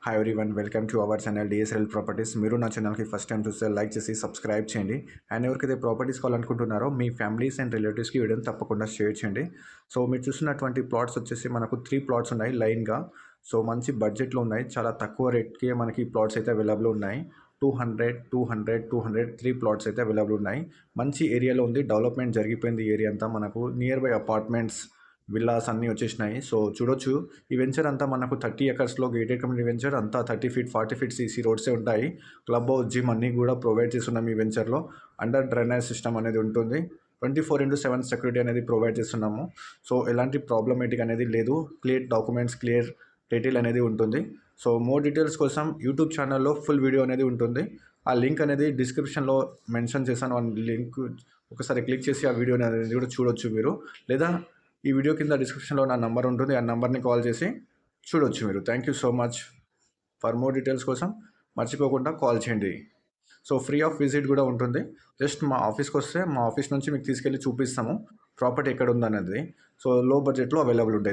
Hi everyone, welcome to our channel DSL properties. మీరు నా ఛానల్కి ఫస్ట్ టైం చూస్తే లైక్ చేసి సబ్స్క్రైబ్ చేయండి. అండ్ ఎవరికైతే ప్రాపర్టీస్ కావాలనుకుంటున్నారో మీ ఫ్యామిలీస్ అండ్ రిలేటివ్స్కి వీడియోని తప్పకుండా షేర్ చేయండి. సో మీరు చూస్తున్నటువంటి ప్లాట్స్ వచ్చేసి మనకు 3 ప్లాట్స్ ఉన్నాయి లైన్గా. సో మంచి బడ్జెట్లో ఉన్నాయి, చాలా తక్కువ రేట్కి మనకి ప్లాట్స్ అయితే అవైలబుల్ ఉన్నాయి. 200 3 ప్లాట్స్ అయితే అవైలబుల్ ఉన్నాయి. మంచి ఏరియాలో ఉంది, డెవలప్మెంట్ జరిగిపోయింది ఏరియా అంతా. మనకు నియర్ బై అపార్ట్మెంట్స్, విల్లాస్ అన్నీ వచ్చేసినాయి. సో చూడొచ్చు, ఈ వెంచర్ అంతా మనకు 30 ఎకర్స్లో గేటెడ్ కమ్యూనిటీ వెంచర్ అంతా 30 ఫీట్ 40 ఫీట్ సీసీ రోడ్సే ఉంటాయి. క్లబ్ హౌస్, జిమ్ అన్నీ కూడా ప్రొవైడ్ చేస్తున్నాం ఈ వెంచర్లో. అండర్ డ్రైనేజ్ సిస్టమ్ అనేది ఉంటుంది. 24/7 సెక్యూరిటీ అనేది ప్రొవైడ్ చేస్తున్నాము. సో ఎలాంటి ప్రాబ్లమేటిక్ అనేది లేదు. క్లియర్ డాక్యుమెంట్స్, క్లియర్ టైటిల్ అనేది ఉంటుంది. సో మోర్ డీటెయిల్స్ కోసం యూట్యూబ్ ఛానల్లో ఫుల్ వీడియో అనేది ఉంటుంది. ఆ లింక్ అనేది డిస్క్రిప్షన్లో మెన్షన్ చేశాను. ఆ లింక్ ఒకసారి క్లిక్ చేసి ఆ వీడియో అనేది కూడా చూడొచ్చు మీరు. లేదా ఈ వీడియో కింద డిస్క్రిప్షన్లో నా నంబర్ ఉంటుంది, ఆ నెంబర్ని కాల్ చేసి చూడొచ్చు మీరు. Thank you so much. For more details కోసం మర్చిపోకుండా కాల్ చేయండి. సో ఫ్రీ ఆఫ్ విజిట్ కూడా ఉంటుంది. జస్ట్ మా ఆఫీస్కి వస్తే మా ఆఫీస్ నుంచి మీకు తీసుకెళ్ళి చూపిస్తాము ప్రాపర్టీ ఎక్కడ ఉందనేది. సో లో బడ్జెట్లో అవైలబుల్ ఉంటాయి.